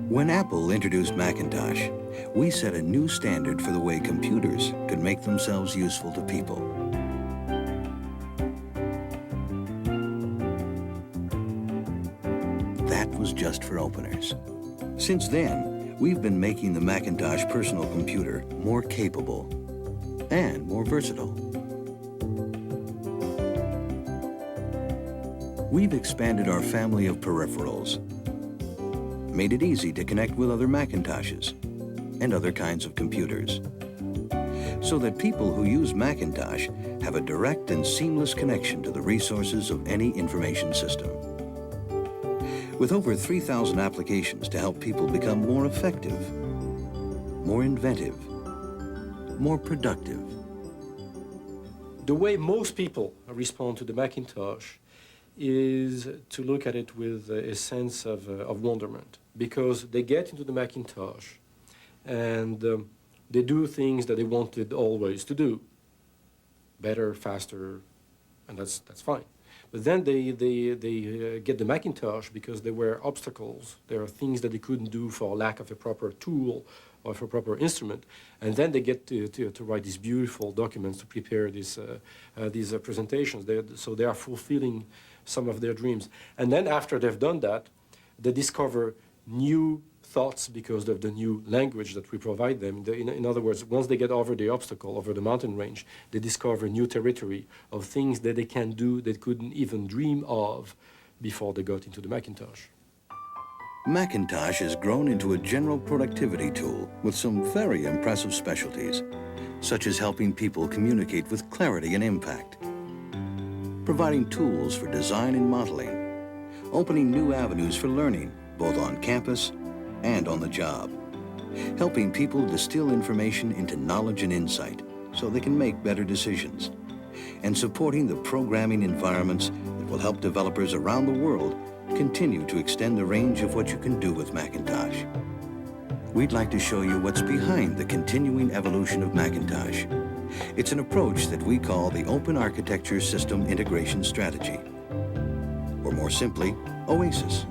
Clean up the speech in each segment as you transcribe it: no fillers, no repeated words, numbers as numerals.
When Apple introduced Macintosh, we set a new standard for the way computers could make themselves useful to people. That was just for openers. Since then, we've been making the Macintosh personal computer more capable and more versatile. We've expanded our family of peripherals, made it easy to connect with other Macintoshes and other kinds of computers, so that people who use Macintosh have a direct and seamless connection to the resources of any information system. With over 3,000 applications to help people become more effective, more inventive, more productive. The way most people respond to the Macintosh is to look at it with a sense of wonderment, because they get into the Macintosh and they do things that they wanted always to do, better, faster, and that's fine. But then they get the Macintosh because there were obstacles. There are things that they couldn't do for lack of a proper tool or for a proper instrument. And then they get to write these beautiful documents to prepare these presentations. So they are fulfilling some of their dreams. And then after they've done that, they discover new thoughts because of the new language that we provide them. In other words, once they get over the obstacle, over the mountain range, they discover new territory of things that they can do that couldn't even dream of before they got into the Macintosh. Macintosh has grown into a general productivity tool with some very impressive specialties, such as helping people communicate with clarity and impact, providing tools for design and modeling, opening new avenues for learning, both on campus and on the job, helping people distill information into knowledge and insight so they can make better decisions, and supporting the programming environments that will help developers around the world continue to extend the range of what you can do with Macintosh. We'd like to show you what's behind the continuing evolution of Macintosh. It's an approach that we call the Open Architecture System Integration Strategy, or more simply, OASIS.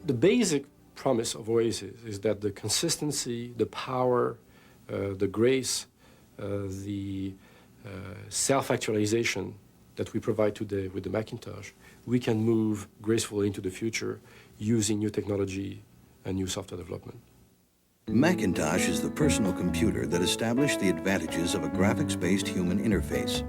The basic promise of OASIS is that the consistency, the power, the grace, the self-actualization that we provide today with the Macintosh, we can move gracefully into the future using new technology and new software development. Macintosh is the personal computer that established the advantages of a graphics-based human interface.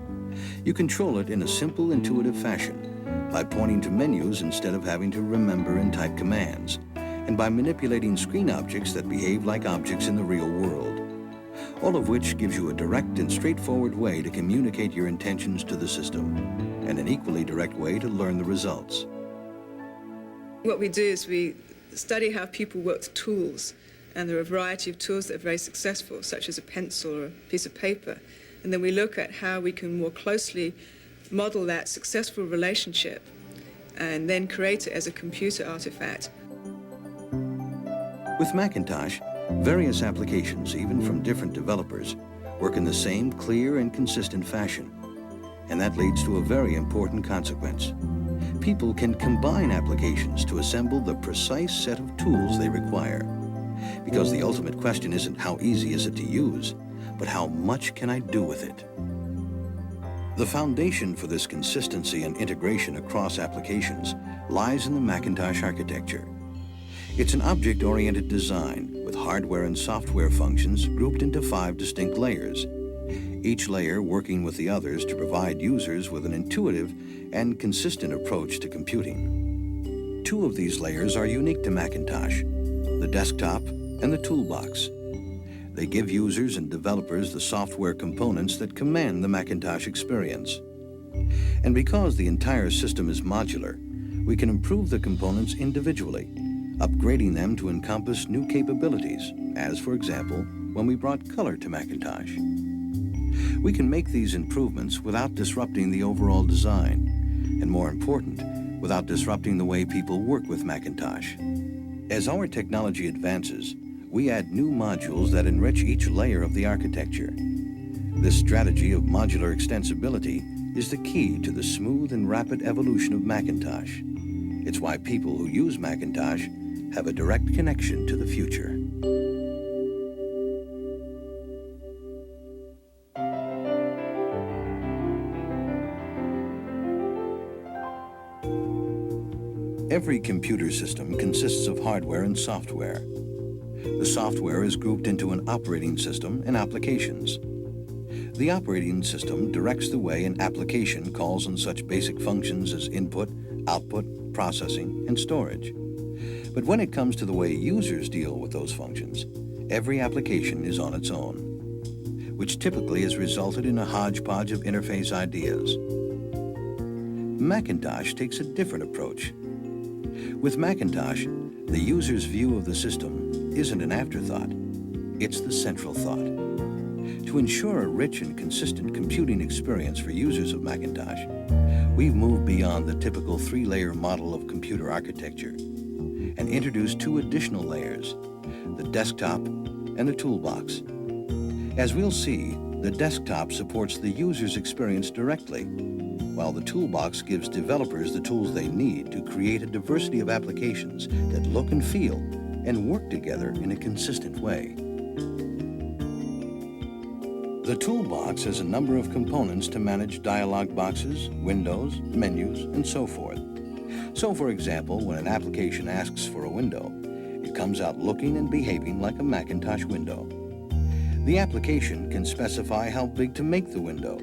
You control it in a simple, intuitive fashion by pointing to menus instead of having to remember and type commands, and by manipulating screen objects that behave like objects in the real world, all of which gives you a direct and straightforward way to communicate your intentions to the system, and an equally direct way to learn the results. What we do is we study how people work with tools, and there are a variety of tools that are very successful, such as a pencil or a piece of paper, and then we look at how we can more closely model that successful relationship and then create it as a computer artifact. With Macintosh, various applications, even from different developers, work in the same clear and consistent fashion. And that leads to a very important consequence. People can combine applications to assemble the precise set of tools they require. Because the ultimate question isn't how easy is it to use, but how much can I do with it? The foundation for this consistency and integration across applications lies in the Macintosh architecture. It's an object-oriented design with hardware and software functions grouped into 5 distinct layers, each layer working with the others to provide users with an intuitive and consistent approach to computing. 2 of these layers are unique to Macintosh, the desktop and the toolbox. They give users and developers the software components that command the Macintosh experience. And because the entire system is modular, we can improve the components individually, upgrading them to encompass new capabilities, as, for example, when we brought color to Macintosh. We can make these improvements without disrupting the overall design, and more important, without disrupting the way people work with Macintosh. As our technology advances, we add new modules that enrich each layer of the architecture. This strategy of modular extensibility is the key to the smooth and rapid evolution of Macintosh. It's why people who use Macintosh have a direct connection to the future. Every computer system consists of hardware and software. The software is grouped into an operating system and applications. The operating system directs the way an application calls on such basic functions as input, output, processing, and storage. But when it comes to the way users deal with those functions, every application is on its own, which typically has resulted in a hodgepodge of interface ideas. Macintosh takes a different approach. With Macintosh, the user's view of the system isn't an afterthought, it's the central thought. To ensure a rich and consistent computing experience for users of Macintosh, we've moved beyond the typical three-layer model of computer architecture and introduced two additional layers, the desktop and the toolbox. As we'll see, the desktop supports the user's experience directly, while the toolbox gives developers the tools they need to create a diversity of applications that look and feel and work together in a consistent way. The toolbox has a number of components to manage dialog boxes, windows, menus, and so forth. So, for example, when an application asks for a window, it comes out looking and behaving like a Macintosh window. The application can specify how big to make the window,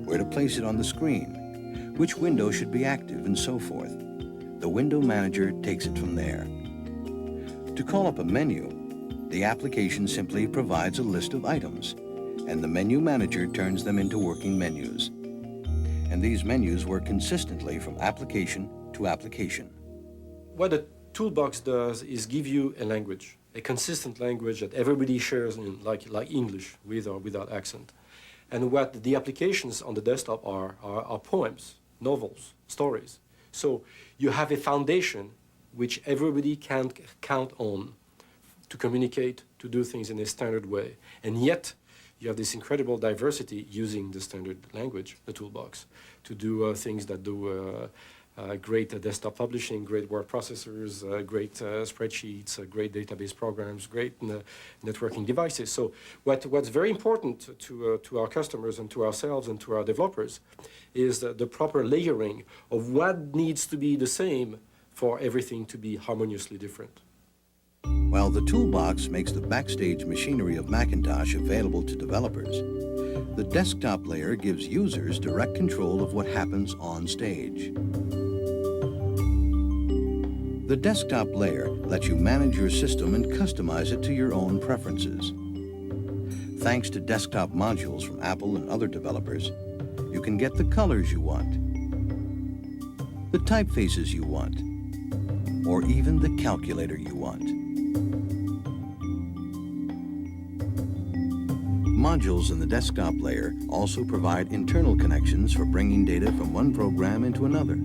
where to place it on the screen, which window should be active, and so forth. The window manager takes it from there. To call up a menu, the application simply provides a list of items, and the menu manager turns them into working menus. And these menus work consistently from application to application. What the toolbox does is give you a language, a consistent language that everybody shares in, like English, with or without accent. And what the applications on the desktop are poems, novels, stories. So you have a foundation which everybody can count on to communicate, to do things in a standard way. And yet, you have this incredible diversity using the standard language, the toolbox, to do things that do great desktop publishing, great word processors, great spreadsheets, great database programs, great networking devices. So what's very important to our customers and to ourselves and to our developers is the proper layering of what needs to be the same for everything to be harmoniously different. While the toolbox makes the backstage machinery of Macintosh available to developers, the desktop layer gives users direct control of what happens on stage. The desktop layer lets you manage your system and customize it to your own preferences. Thanks to desktop modules from Apple and other developers, you can get the colors you want, the typefaces you want, or even the calculator you want. Modules in the desktop layer also provide internal connections for bringing data from one program into another,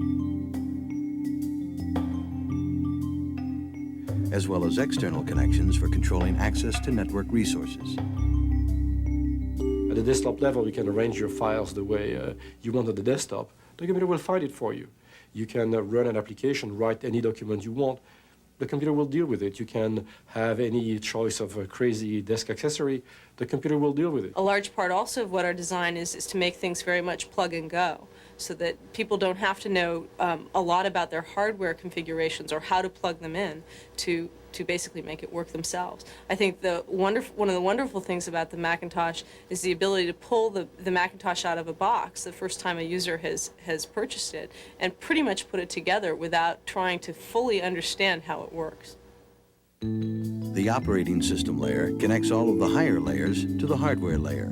as well as external connections for controlling access to network resources. At the desktop level, you can arrange your files the way you want on the desktop. The computer will find it for you. You can run an application, write any document you want. The computer will deal with it. You can have any choice of a crazy desk accessory. The computer will deal with it. A large part also of what our design is to make things very much plug and go, so that people don't have to know a lot about their hardware configurations or how to plug them in to basically make it work themselves. I think one of the wonderful things about the Macintosh is the ability to pull the Macintosh out of a box the first time a user has purchased it and pretty much put it together without trying to fully understand how it works. The operating system layer connects all of the higher layers to the hardware layer.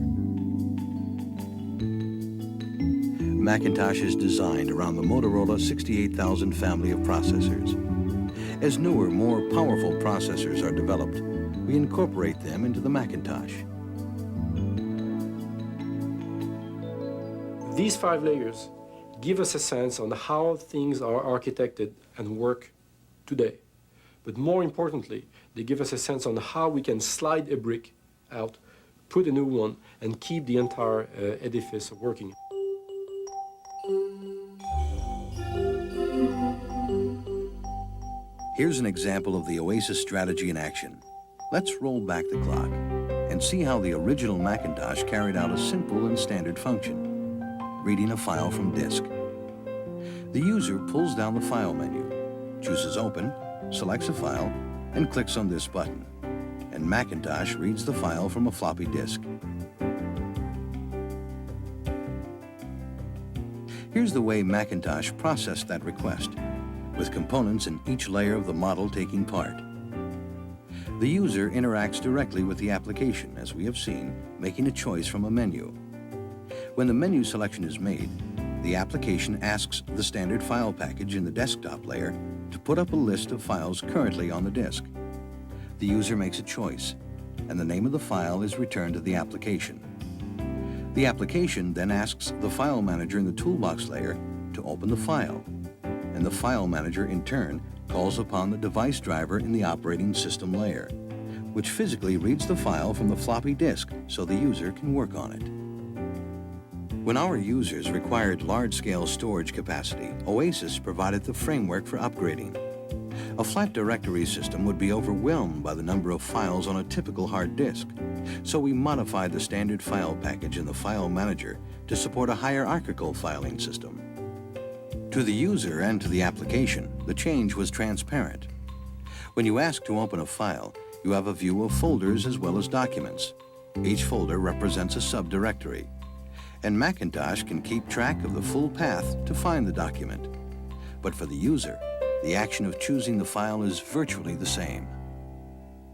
Macintosh is designed around the Motorola 68000 family of processors. As newer, more powerful processors are developed, we incorporate them into the Macintosh. These 5 layers give us a sense on how things are architected and work today. But more importantly, they give us a sense on how we can slide a brick out, put a new one, and keep the entire edifice working. Here's an example of the OASIS strategy in action. Let's roll back the clock and see how the original Macintosh carried out a simple and standard function, reading a file from disk. The user pulls down the File menu, chooses Open, selects a file, and clicks on this button, and Macintosh reads the file from a floppy disk. Here's the way Macintosh processed that request, with components in each layer of the model taking part. The user interacts directly with the application, as we have seen, making a choice from a menu. When the menu selection is made, the application asks the standard file package in the desktop layer to put up a list of files currently on the disk. The user makes a choice, and the name of the file is returned to the application. The application then asks the file manager in the toolbox layer to open the file, and the file manager in turn calls upon the device driver in the operating system layer, which physically reads the file from the floppy disk so the user can work on it. When our users required large-scale storage capacity, OASIS provided the framework for upgrading. A flat directory system would be overwhelmed by the number of files on a typical hard disk, so we modified the standard file package in the file manager to support a hierarchical filing system. To the user and to the application, the change was transparent. When you ask to open a file, you have a view of folders as well as documents. Each folder represents a subdirectory, and Macintosh can keep track of the full path to find the document. But for the user, the action of choosing the file is virtually the same.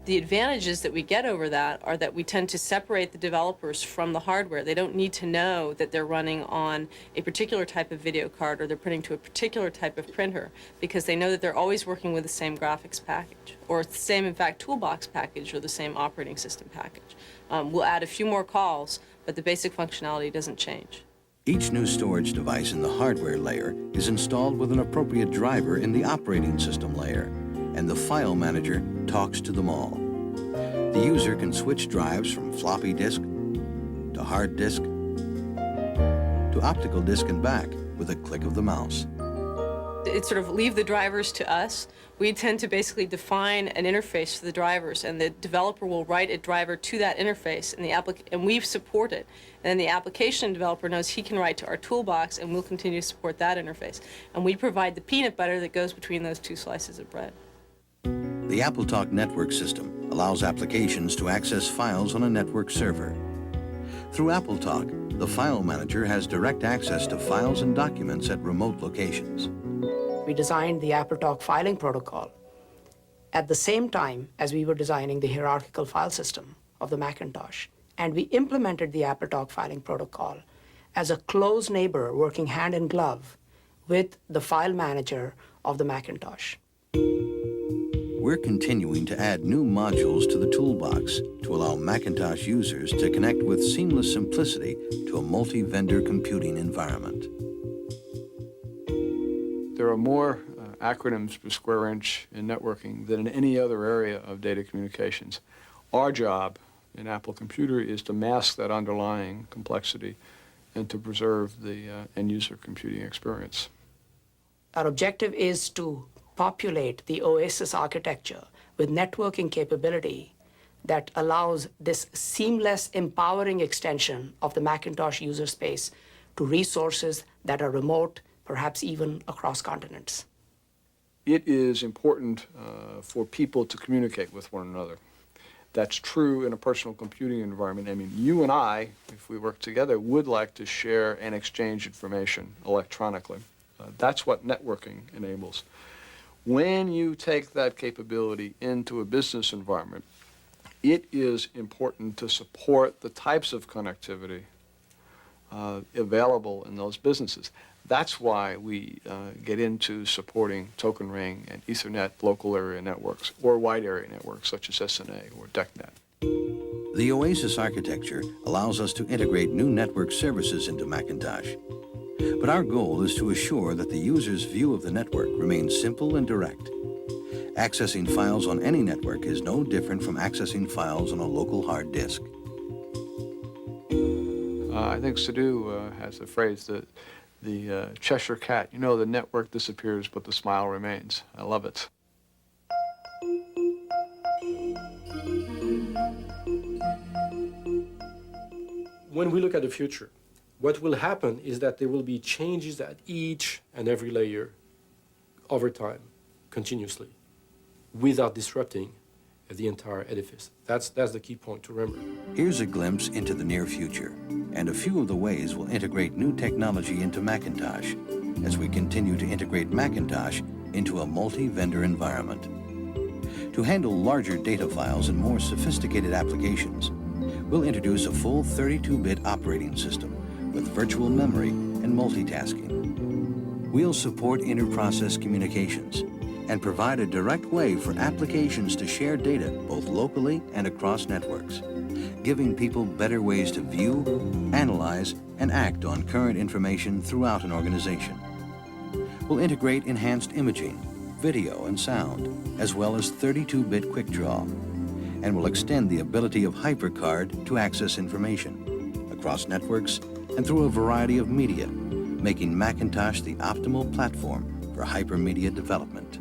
The advantages that we get over that are that we tend to separate the developers from the hardware. They don't need to know that they're running on a particular type of video card or they're printing to a particular type of printer, because they know that they're always working with the same graphics package, or the same, in fact, toolbox package, or the same operating system package. We'll add a few more calls, but the basic functionality doesn't change. Each new storage device in the hardware layer is installed with an appropriate driver in the operating system layer, and the file manager talks to them all. The user can switch drives from floppy disk to hard disk to optical disk and back with a click of the mouse. It's sort of leave the drivers to us. We tend to basically define an interface for the drivers, and the developer will write a driver to that interface, and we support it. And then the application developer knows he can write to our toolbox, and we'll continue to support that interface. And we provide the peanut butter that goes between those two slices of bread. The AppleTalk network system allows applications to access files on a network server. Through AppleTalk, the file manager has direct access to files and documents at remote locations. We designed the AppleTalk filing protocol at the same time as we were designing the hierarchical file system of the Macintosh. And we implemented the AppleTalk filing protocol as a close neighbor working hand in glove with the file manager of the Macintosh. We're continuing to add new modules to the toolbox to allow Macintosh users to connect with seamless simplicity to a multi-vendor computing environment. There are more acronyms per square inch in networking than in any other area of data communications. Our job in Apple Computer is to mask that underlying complexity and to preserve the end-user computing experience. Our objective is to populate the OASIS architecture with networking capability that allows this seamless, empowering extension of the Macintosh user space to resources that are remote, perhaps even across continents. It is important for people to communicate with one another. That's true in a personal computing environment. I mean, you and I, if we work together, would like to share and exchange information electronically. That's what networking enables. When you take that capability into a business environment, it is important to support the types of connectivity available in those businesses. That's why we get into supporting token ring and Ethernet local area networks or wide area networks such as SNA or DECnet. The OASIS architecture allows us to integrate new network services into Macintosh. But our goal is to assure that the user's view of the network remains simple and direct. Accessing files on any network is no different from accessing files on a local hard disk. I think Sadhu has the phrase that the Cheshire Cat, you know, the network disappears, but the smile remains. I love it. when we look at the future, what will happen is that there will be changes at each and every layer over time, continuously, without disrupting the entire edifice. That's the key point to remember. Here's a glimpse into the near future and a few of the ways we'll integrate new technology into Macintosh as we continue to integrate Macintosh into a multi-vendor environment. To handle larger data files and more sophisticated applications, we'll introduce a full 32-bit operating system with virtual memory and multitasking. We'll support inter-process communications and provide a direct way for applications to share data both locally and across networks, giving people better ways to view, analyze, and act on current information throughout an organization. We'll integrate enhanced imaging, video and sound, as well as 32-bit quick draw, and will extend the ability of HyperCard to access information across networks and through a variety of media, making Macintosh the optimal platform for hypermedia development.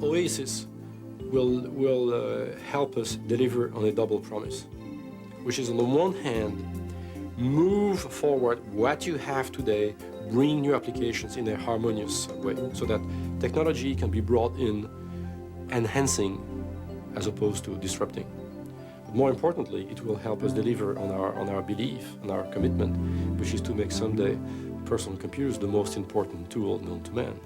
Oasis will help us deliver on a double promise, which is on the one hand, move forward what you have today, bring new applications in a harmonious way, so that technology can be brought in, enhancing as opposed to disrupting. But more importantly, it will help us deliver on our belief, on our commitment, which is to make someday personal computers the most important tool known to man.